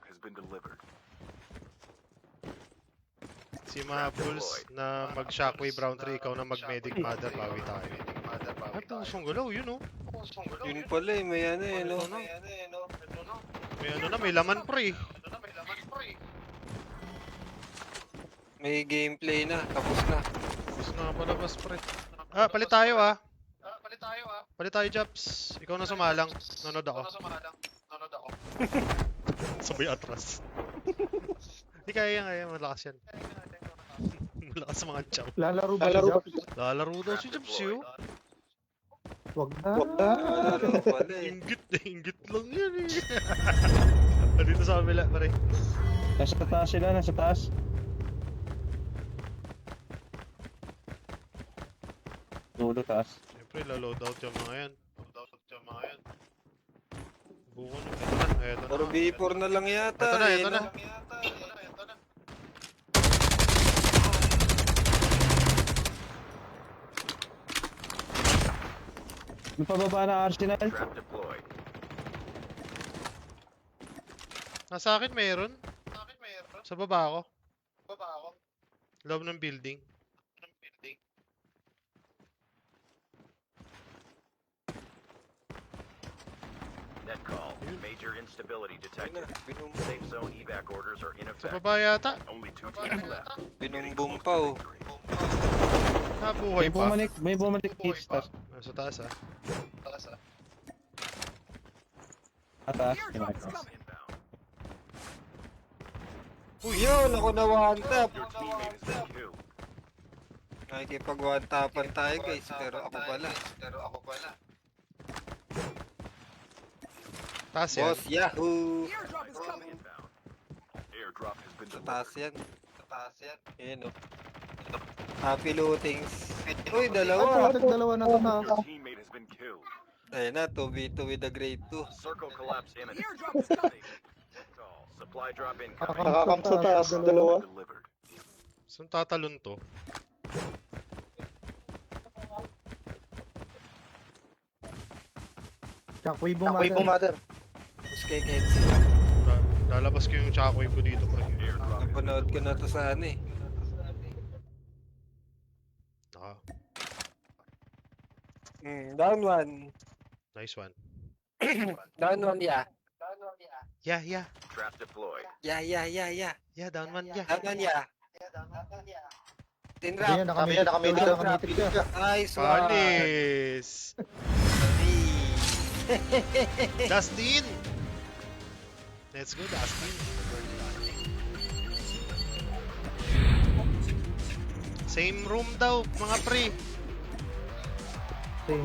has been delivered. Si Mapuls na mag-shockwave round 3, ikaw na mag-medic mother, bawi tayo. Ay, pusong gulaw, yun oh. Yun pala eh, may ano eh, no? May ano na, may laman pre. May gameplay na, tapos na. Tapos na palabas pre. Ah, palit tayo ah. Palit tayo, Japs. Ikaw na sumalang. Nanood ako. Sabay atras. Hindi kaya, malakas yan. Malakas mga champ. Lalaro ba si Japs? Lalaro daw si Japs yun. Wag na. Ano pala eh. Inggit lang yan eh. Dito sa kabila, pare. Nasa taas sila, nasa taas. Dulo taas. Siyempre, loadout yung mga yan. Buko na. Ito na, ito na. Puro B4 na lang yata. Ito na, eh, ito na. no? May pababa na Arsenal. Trap deployed. Nasa akin meron. Sa baba ako. Loob ng building. Net call. Major instability Ayun detected. na, Safe zone evac orders are in Sa effect. baba yata. Only 2 teams left. binumbong pa oh. Nabuhay pa. May bumalik hits taas. Nasa taas ah. Taas, kinakatas. Inbound. Uy, yun! Ako na one tap! Your teammate has been killed. Nakikipag one tapan tayo guys, pero ako pala. Taas yan. Boss, yahoo! Inbound. Airdrop has been Sa delivered. taas yan. Ayan oh. Happy lootings. Uy, Ay, dalawa! bakit dalawa na to na? Your teammate has been killed. Ayun na, 2v2 with the grade 2. Circle collapse imminent. Call. Supply drop incoming. Nakakam sa taas, dalawa. Delivered. Saan tatalon to? Shockwave mother. Tapos kay Kenzie. Lalabas ko yung shockwave ko dito pre. Airdrop is Napanood ko na to sa ano eh. Naka. Down one. Nice one. Down one, yeah. Yeah. trap deployed. Yeah. Yeah, down one, yeah. Down one, yeah. Tinrap. Ayan, nakamitig ka. Nice one. Panis! Dustin! Let's go, Dustin. Same room daw, mga pre.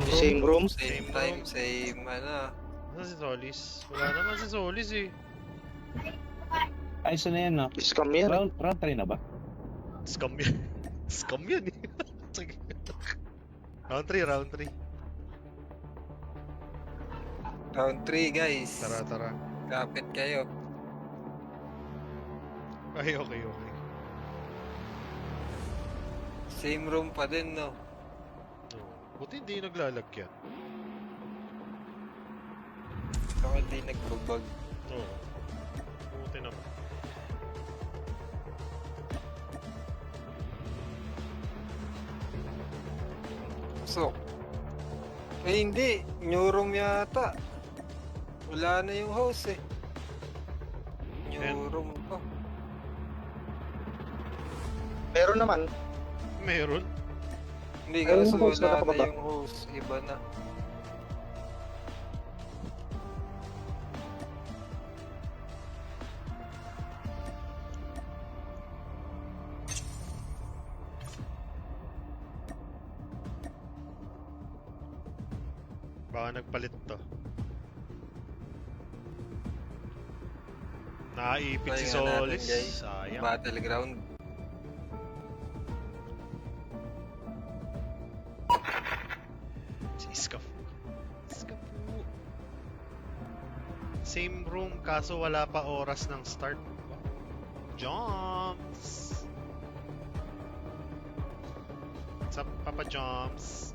Same room. Same time, same ano. Ano si Solis? Wala naman si Solis eh. Ayos na yan, no? Scam yan. Round 3 na ba? Scam yan. Scam yan eh. Sige. Round 3, round 3. Round 3 guys. Tara. Kapit kayo. Ay, okay. Same room pa din, no? Oh, buti hindi naglalagyan. Ako hindi nagbabag. Oo. Buti naman. So. Eh hindi. New room yata. Wala na yung host eh. New Ayan. room pa. Meron naman. Meron. Hindi Ayun, kasi yung host na wala na nakababa. yung host. Iba na. Baka nagpalit to. Nakaipit si Pahinga natin, Solis. guys. Sayang. Battleground. Si Iskafu. Same room kaso wala pa oras ng start. Jumps! What's up, Papa Jumps?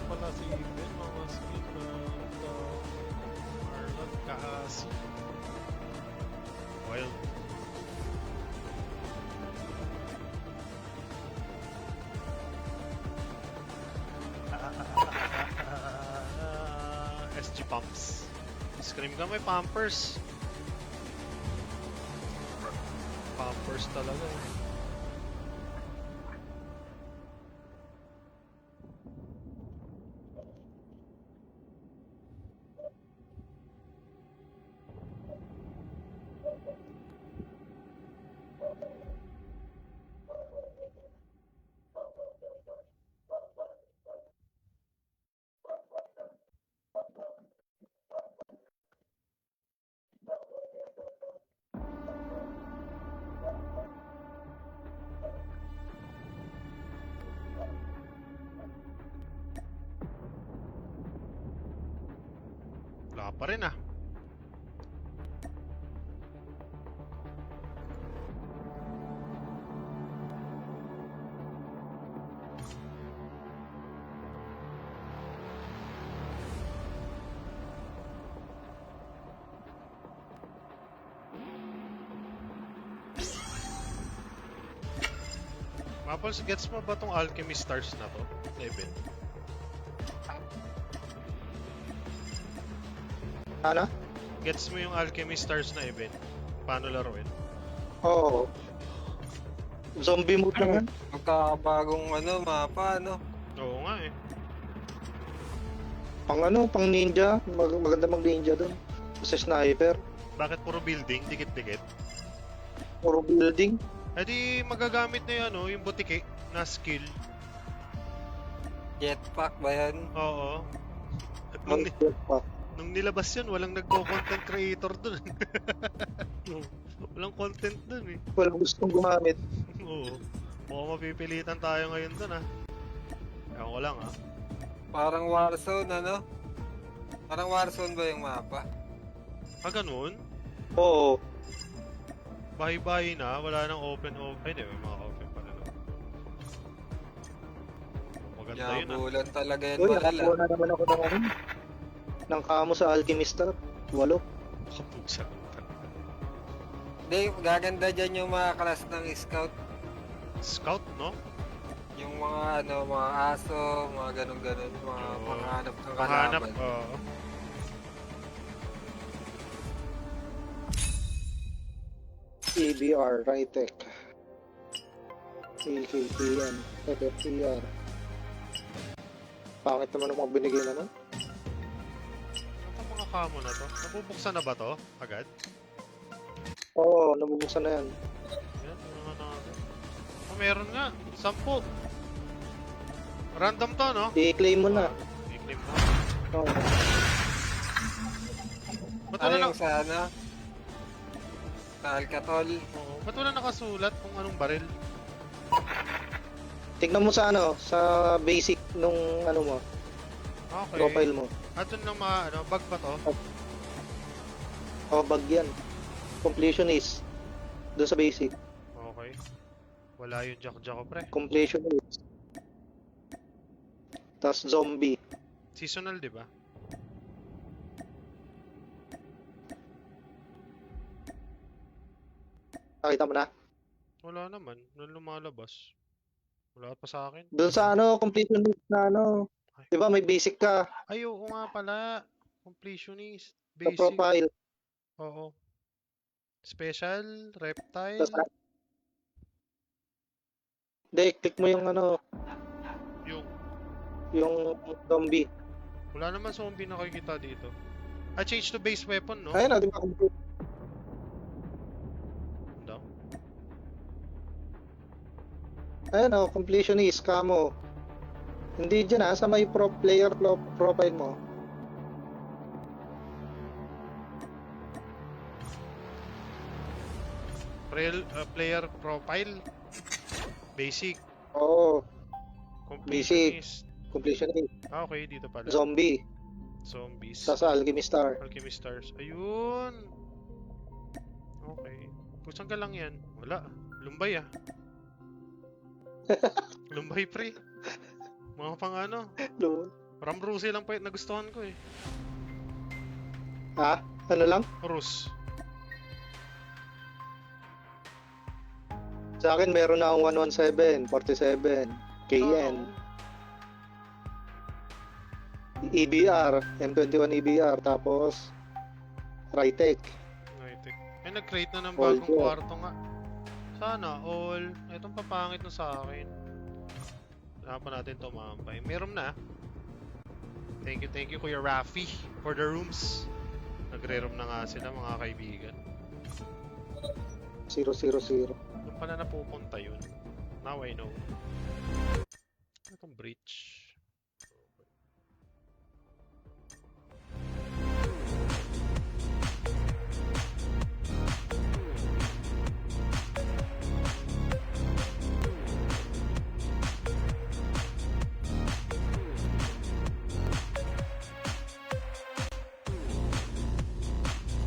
pala si Ben, mga speed Marlon Kaasi. Wild. SG Pumps. Scream ka, may Pampers. Pampers talaga. Wala pa rin ah. Maples, gets mo ba tong Alchemy Stars na to? Level. Ano? Gets mo yung Alchemy Stars na event? Paano laruin? Oo. Zombie mode lang yan. Magkakabagong mapa, Oo nga eh. Pang ninja. Maganda mag-ninja dun. Sa sniper. Bakit puro building? Dikit-dikit? Puro building. Eh di magagamit na yung yung butike na skill. Jetpack ba yan? Oo. At nung, Mag-jetpack. nung nilabas yun, walang nagko-content creator dun. Walang content dun eh. Walang gustong gumamit. Oo. Mukhang mapipilitan tayo ngayon dun ah. Ewan ko lang ah. Parang Warzone, Parang Warzone ba yung mapa? Ah, ganun? Oo. Bahay-bahay na, wala nang open. Ay, hindi, may mga open pala lang. Maganda yun ah. Yabulan talaga yan, Uy, mahal nakakuha na naman ako ng kamo sa Alchemist Trap. 8. Kapugsa. Hindi, gaganda dyan yung mga class ng scout. Scout, no? Yung mga mga aso, mga ganun-ganun, mga Oo. panghanap ng Kahanap, kalaban. oo. EBR, Rytech. AKPN, FFPR. Pangit naman ang mga binigay naman. Ano mga kamo na to? Nabubuksan na ba to? Agad? Oo, nabubuksan na yan. Yan, mga natin. Oh, meron nga. 10. Random to, no? I-claim mo na. I-claim mo. Oo. Ba't Ano wala, yung sa sa Alcatol? Oo. Ba't wala nakasulat kung anong baril? Tignan mo sa sa basic nung mo, Okay. profile mo. At yun ng mga, bag ba to? O, bag yan. Completionist. Doon sa basic. Okay. Wala yung Jack-Jack ko, pre. Completionist. Tapos zombie. Seasonal, di ba? Nakita mo na? Wala naman. Nung lumalabas. Wala pa sa akin. Doon sa completionist na Di ba may basic ka Ay, oo nga pala. Completionist. sa Basic. profile. Oo. Special, reptile. Tapos, hindi, click mo yung Yung, yung zombie. wala naman zombie nakikita dito. Ah, change to base weapon, no? Ayun na, di ba? Daw. Ayun completionist, camo. Hindi dyan sa may player profile mo. Player profile. Basic. Oo, Completionist. completionist. Ah, okay. Dito pala. Zombie. Zombies. Sa Alchemist Star. Alchemy Stars. Ayun! Okay. Pusan ka lang yan. Wala. Lumbay ah. Lumbay pre. Mga pang From Rusi lang pa yung nagustuhan ko eh. Ha? Ano lang? Rus. Sa akin meron na akong 117, 47, KN, EBR, M21 EBR, tapos Rytec. Eh, nag-create na ng All bagong go. kwarto nga. Sana, all. Itong papangit na sa akin. Hanapan natin to, mampay. Meron na. Thank you, Kuya Rafi, for the rooms. Nagre-room na nga sila, mga kaibigan. 000. Doon pala napupunta yun. Now I know. Itong breach.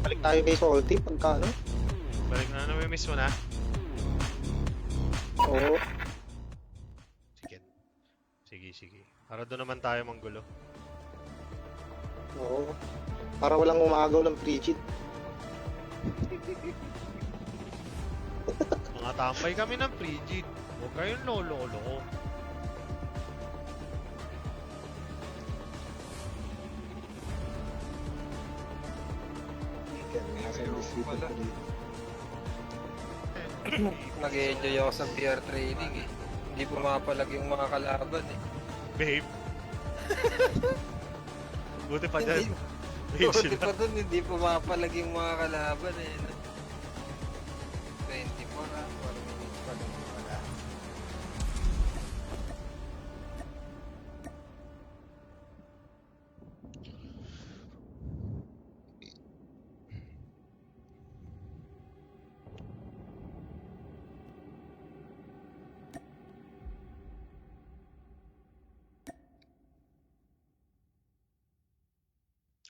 Balik tayo kay Salty pagka ano? Balik na, namimiss mo na. Oo. Sige. Para doon naman tayo manggulo. Oo. Para walang umagaw ng frigid. Mga tambay kami ng frigid. Huwag kayong lolo-lolo ko. Nasa distrito Wala. ko dito. Nag-enjoy ako sa VR training eh. Hindi pumapalag yung mga kalaban eh. Babe. Buti pa dyan. Hindi- Babe Buti sila. pa dun, hindi pumapalag yung mga kalaban eh. 24 ah, 4 minutes pa dun wala.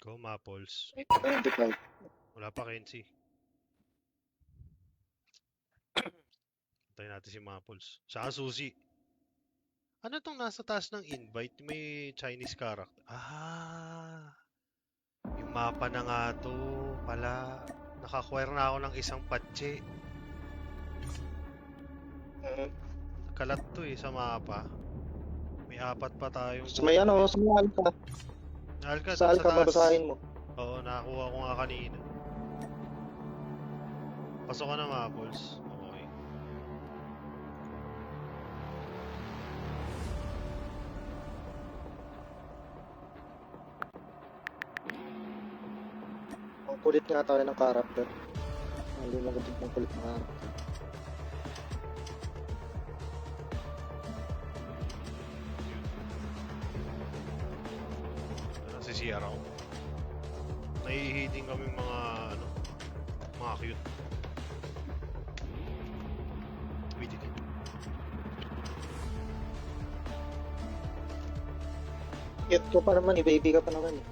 Go, Maples. 25. Wala pa Kenzie. Antayin natin si Maples. Saka Suzy. Ano tong nasa taas ng invite? May Chinese character. Ah! Yung mapa na nga to. Pala. Nakakwire na ako ng isang patche. Kalat to eh sa mapa. May 4 pa tayong... Sa may ano, sa may alka. Alka, Sa alka babasahin mo. Oo, nakakuha ko nga kanina. Pasok ka na, Maples. Okay. Ang kulit nga tayo ng character. Hindi magadig ng kulit ng character. Nasa CR ako. Nahihiding kami mga ano, mga cute. Wait, wait. Cute ko pa naman eh, baby ka pa naman eh.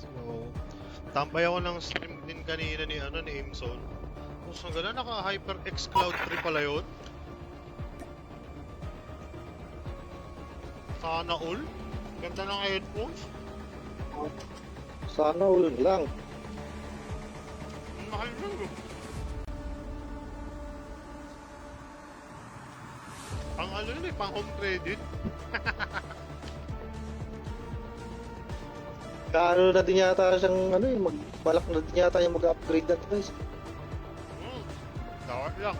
So, tambay ako ng stream din kanina ni ano ni Imson. Kung saan gano'n, naka HyperX Cloud 3 pala yun. Sana all. Ganda ng headphones. Sana all lang. Ang mahal lang bro. Pang ano yun eh, pang home credit. Kaano na din yata siyang ano eh, balak na din yata yung mag-upgrade na guys. Dapat lang.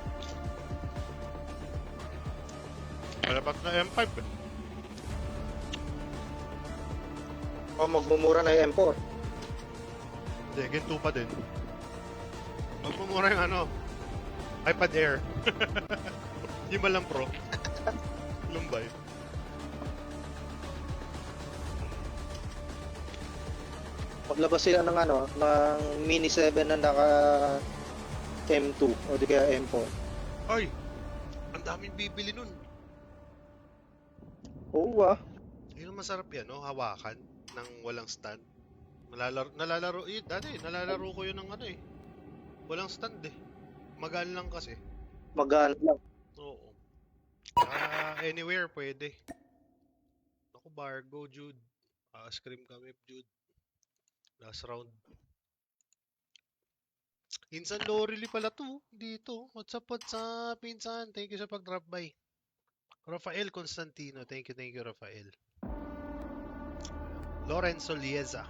Malabat na M5 eh. O magmumura na yung M4. Hindi, Gen 2 pa din. Huwag mo mura yung ano, iPad Air. Yung malang pro. Lumbay. Maglabas sila ng ano, ng Mini 7 na naka M2 o di kaya M4. Ay! Ang daming bibili nun. Oo ah. Yun ang masarap yan, no? Hawakan ng walang stand. Nalalaro, dati, nalalaro ko yun ng ano eh. Walang stand eh. Magaan lang kasi. Magaan lang. Oo. Anywhere pwede. Naku, Bargo, Jude. Scream kami, Jude. Last round. Insan Lorely pala to. Dito. What's up, pinsan? Thank you sa pag-drop by. Rafael Constantino. Thank you, Rafael. Lorenzo Lieza.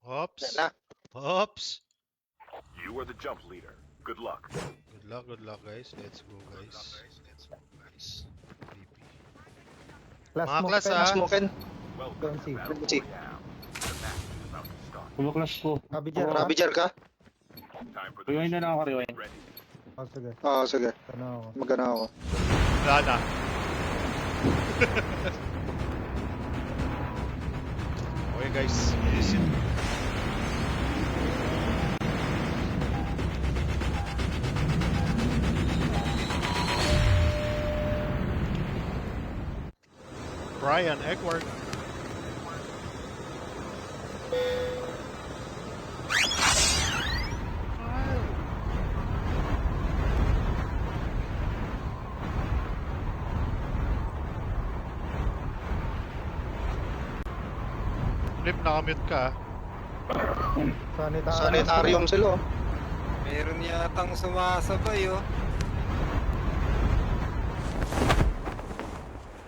Hops. Na. Hops. You are the jump leader. Good luck. Good luck, guys. Let's go, guys. BP. Class Mga mo, class, Pen. ah. Smoken. Welcome Don't to see. Battle Don't see. Royale. The match is about to start. Pulo class ko. Kabijar ka? Kabijar ka? Time for the Rewind na lang ako, rewind. ready. Oh, sige. Oo, sige. Ano ako? Magana ako. Gana. Okay, guys. Listen. Brian Eckworth. Flip, nakamute ka. Sanitarium sila oh. Meron yatang sumasabay, oh.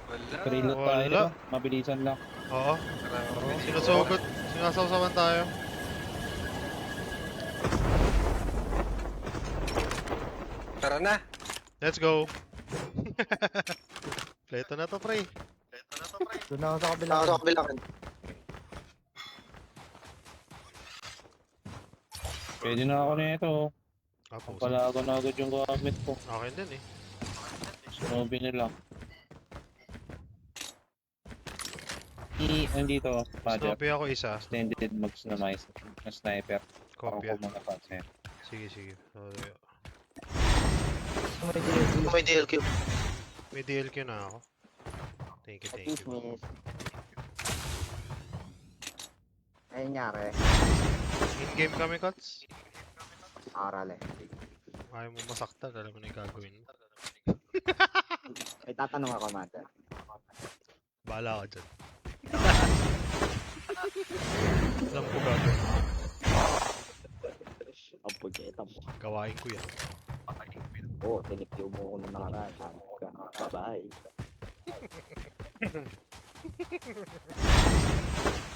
Wala. Preload Wala. tayo. Mabilisan lang. Oo. Marami. Sinusugod. Sinasawsawan tayo. Tara na. Let's go. Pleto na to, pre. Doon ako sa kabila. Nasa kabila. Pwede na ako nito. Tapos. Palago na agad yung gamit ko. Okay din eh. Snowy na lang. Nandito, Roger. Snoopy ako isa. Extended mags na mais. Na sniper. Ako Kopya. ko mga pansin. Sige. So, May DLG. May DLQ. may DLQ na ako. Thank you. Ay, nangyari. In-game kami, Kots. Aral eh. Ayaw mo masaktan. Alam mo na yung gagawin mo. May tatanong ako, Master. Bahala ka dyan. Alam ko gagawin. Ang pagkita mo. Gawain ko yan. Oo, tinipyo mo ko nung nakaraan. Bye-bye.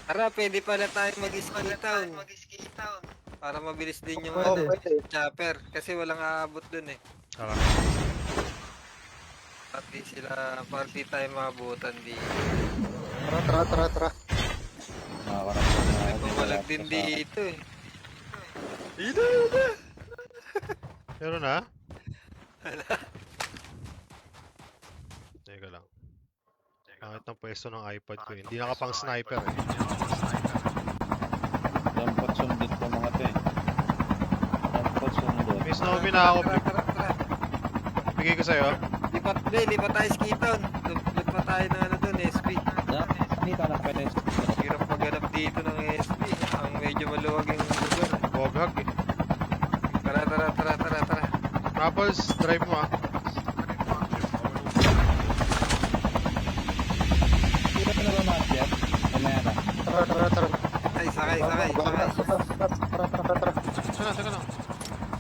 Tara, pwede pala tayo mag-ski town. Para mabilis din yung Oo, ano, pwede. chopper. Kasi walang aabot dun eh. Tara. Party tayo maabutan di. Tara. Nakakaramdam na May ako. bumalag din dito eh. Meron na? Teka lang. Pangit ng pwesto ng iPad ko. Hindi nakapang sniper eh. Lampat sundot ko mga te. Lampat sundot. May Snowy na ako. Tara. Bigay ko sa'yo. Lipat tayo ski town. Lipat tayo na ano dun, SP. Nakita na penes. Hirap maghanap dito ng SP. Ang medyo maluwag yung lugar. Boghag eh. Tara. Rapples, drive mo ah. Sakay, sakay, sakay. Teka lang.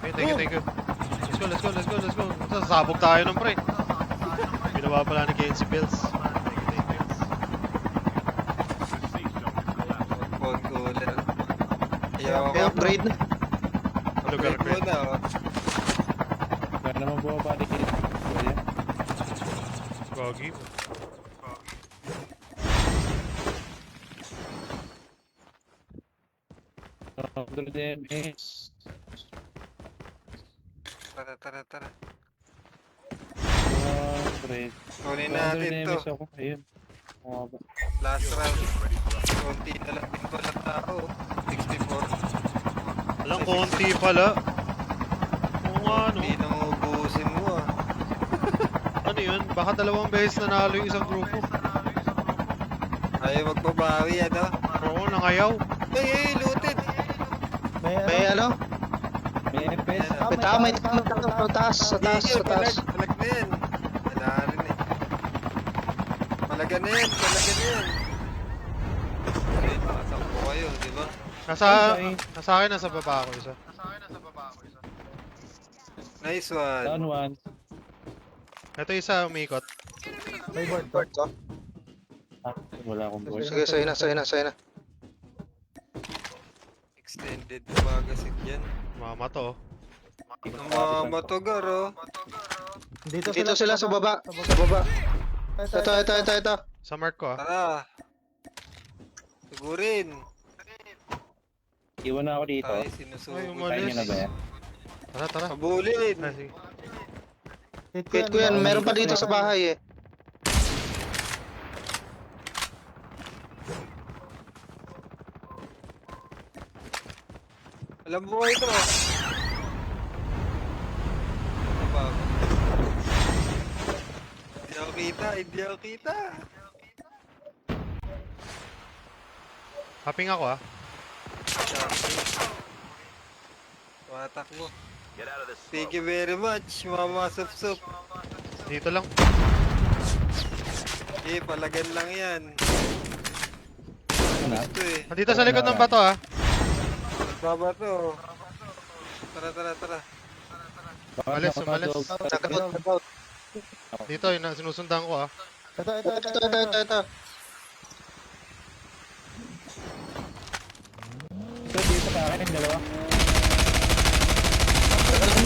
Okay, thank you. Let's go. Sasabog tayo ng pre. Ginawa pala ni Kenzie Bills. Thank you. Safe zone is collapsing. Phone cooler. Ayaw May upgrade na. Lugar Upgrade mo ko. na, oh. Kaya naman bumaba di kayo. Kuya. Gogi. After them is... Tara. Great. Kunin natin to. Ako. Ayun. Bumaba. Last round. Konti na lang din pala tao. 64. Alang konti pala. Oo nga, no? Hindi nang ubusin mo, ah. Ano yun? Baka 2 beses nanalo yung isang grupo. Ayaw magbabawi, ano? Oo, nangayaw. Ay, looted. May ano? May FPS. May tama. Sa taas. Palag na yan. Wala rin eh. Palagan na yan. Okay, makasakpo kayo, di ba? Nasa akin, nasa baba ako isa. Nice one. Down one. Ito isa umikot. May board to. Board ko. Wala akong board. Sige, sa'yo na. Extended magazine yan. Mama to. Ang mga matogar, oh. Dito sila sa baba. Ito. Sa mark ko ah. Tara. Sigurin. Iwan na ako dito. Tayo Ay, sinusugod. umalis. Kaya nyo na ba yan? Tara. Habulin. Ay, sige. Hit ko yan. Meron pa dito sa bahay eh. Alam mo ito. Ano ba? Hindi ako kita. Hopping ako ah. Watak mo. Get out of this Thank smoke. you very much, Mama Sup. Dito lang. Palagan lang yan. Ano? Ito eh. Nandito sa likod ng bato ah. Baba to. Tara. Umalis. Knockout. Dito, yun, sinusundan ko ah. Ito. Ito dito sa akin, dalawa.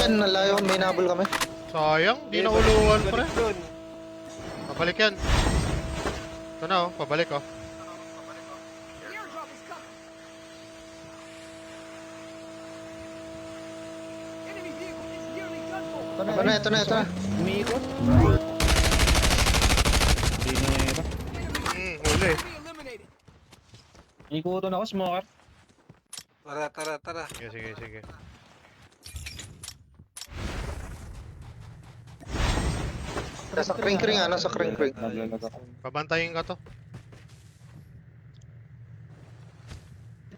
Yan, nalayo. May nabol kami. Sayang, di na uluan pre. Balik dun. Pabalik yan. Ito na oh, pabalik oh. Ito na. Umiikot. Hindi na ito. Uli. Ikutan ako, smoker. Tara. Sige. Nasa kring-kring. Naglalag ako. Pabantayin ka to.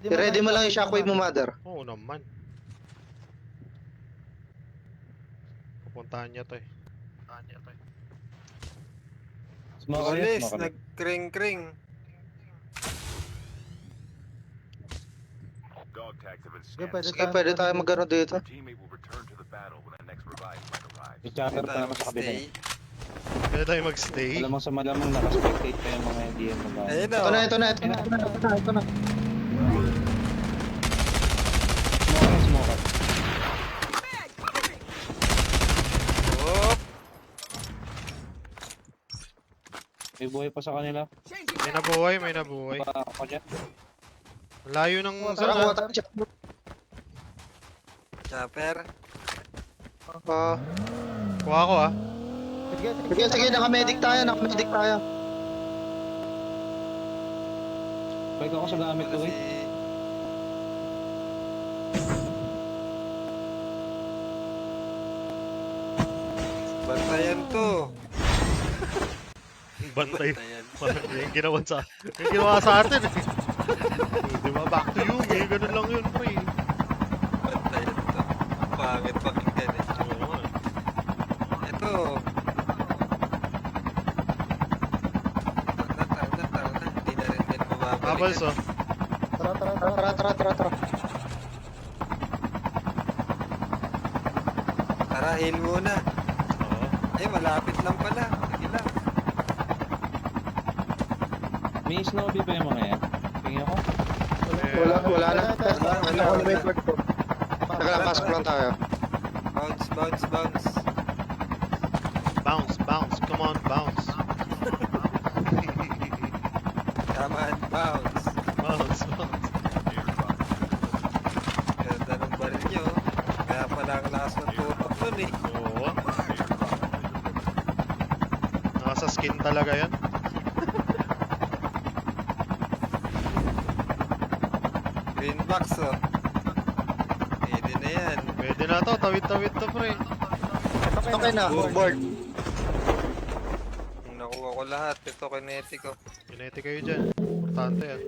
I-ready mo lang yung shockwave mo, mother. Oo naman. Pupuntahan niya to eh. Smoker yan, Ulis, smoker. nagkring-kring. Dog tags have been Sige, scanned. Sige, pwede tayo mag-ano dito. Your teammate will return to the battle when the next revive flight arrives. May chatter pa naman sa kabila. Stay. Pwede tayo magstay. Malamang sa malamang nakaspectate pa yung mga hindi yan mag- Ayun Ito na. Smoker. Oh, May buhay pa sa kanila. May nabuhay. Pa ako dyan. Layo ng Tara, sana. chopper. Kuha ko ah. Sige, naka-medic tayo. Balik ako sa gamit ko eh. Bantayan to. Bantay. Bantayan. Yung ginawa sa atin eh. Di ba? Back to you. May ganun lang yun pre. Bantayan to. Pangit pakinggan eh. Oo nga. Ito. Tara na. Hindi na rin din mababalik. Bubbles oh. Tara. Tara, heal muna. Oo. Ay, malapit lang pala. Sige lang. May snowbie ba yung mga yan? Tingin ako. Wala na. Wala. Ako na may part ko. Teka lang, pasok lang tayo. Bounce. Bounce. Come on, bounce. Tama, bounce. Bounce. Ganda ng baril nyo. Kaya pala ang lakas ng tutok nun eh. Oo. Nasa skin talaga yan. Green box oh. Pwede na yan. Pwede na to, tawid-tawid to pre. Okay na, board. Nakuha ko lahat. Ito kinetic ko. Kinetic kayo dyan. Importante yan.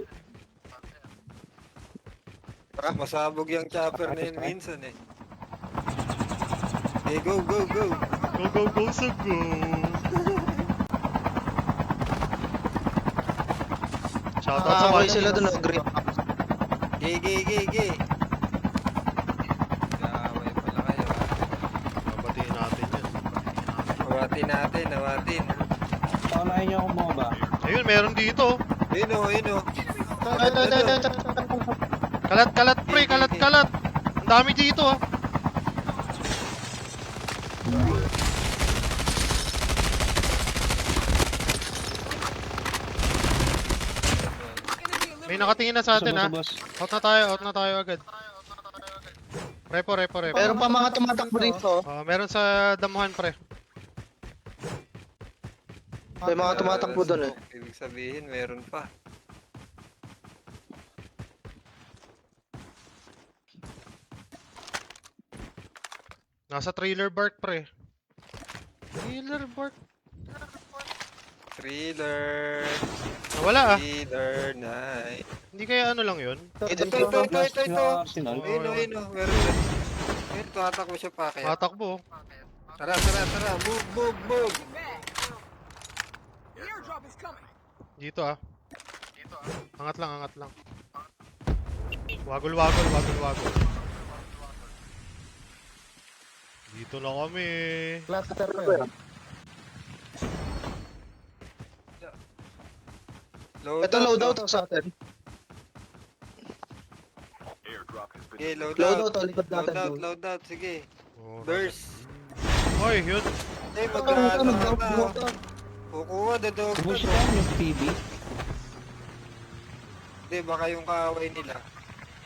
Masabog yung chopper na yun minsan eh. Okay, go. Go, so go! Shoutout sa Okay mga sila dun, green. Gay. Gaway pala kayo ha. Babatiin natin yan. Nawatin. Paunahin niyo ako bumaba. Ayun, meron dito. Ayun oh. Ito. Kalat pre, kalat. Ang dami dito ah. May nakatingin na sa atin ha. Boss. Out na tayo agad. Repo. Meron pa mga tumatakbo dito. Meron sa damuhan pre. May mga tumatakbo dun eh. Ibig sabihin, meron pa. Nasa trailer bark pre. Trailer bark. Thriller Nawala ah. night. Hindi kaya ano lang yun? Ito. Arsenal. Ayun oh. Meron na. Ayun, tumatakbo siya pa kaya. Matakbo. Tara. Move. Dito ah. Angat lang. Wagol. Dito na kami. Cluster ko yun. Ito loadout sa atin. Airdrop has been Okay, Loadout, likod natin. loadout. Sige. Oh, Burst. Oy, yun. Ay, Mag-drop. Kukuha, dadog. Push down yung PB. Hindi, baka yung kaaway nila.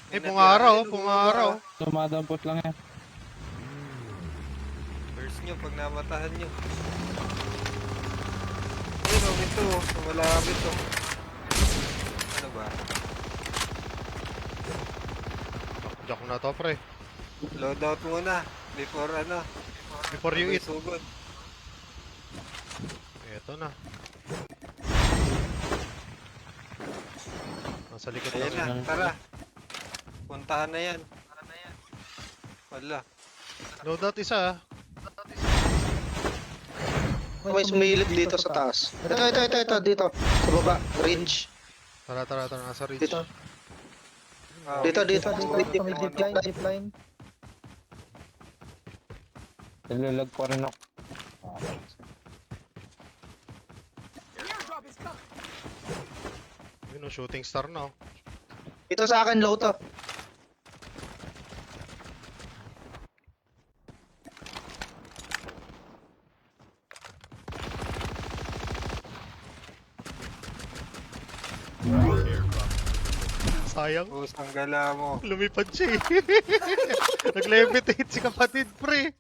Pungaraw. Dumadampot lang yan. Burst nyo pag namatahan nyo. Ayun, ito. Malapit to. Ano ba? Jack na to pre. Loadout muna. Before Before you eat. Sugod. Eto na. Nasa likod Ayan na. na, tara. Puntahan na yan. Wala. Loadout isa ah. May sumilip dito sa taas. Ito, dito. Sa baba, range. Tara. Nasa reach. Dito. Ah, Dito. Sa may zipline. Nalalag pa rin ako. Yun oh, shooting star na oh. Ito sa akin, low to. Sayang. Pusang gala mo. Lumipad siya eh. Nag-levitate si kapatid pre.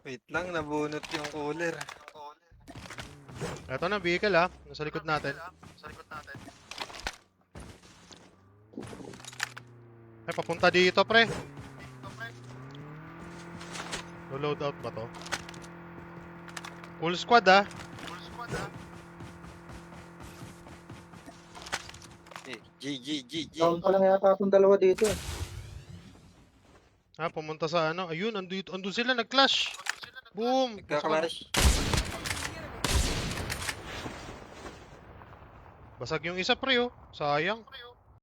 Wait lang, nabunot yung cooler. Eto na, vehicle ah. Nasa likod natin. Ay, papunta dito pre. Load out ba to? Full squad ah. Eh, G. Down pa lang yata akong dalawa dito. Ha, pumunta sa ano. Ayun, andun sila, nag-clash. Boom! Nagka-clash. Basag yung isa pre oh. Sayang.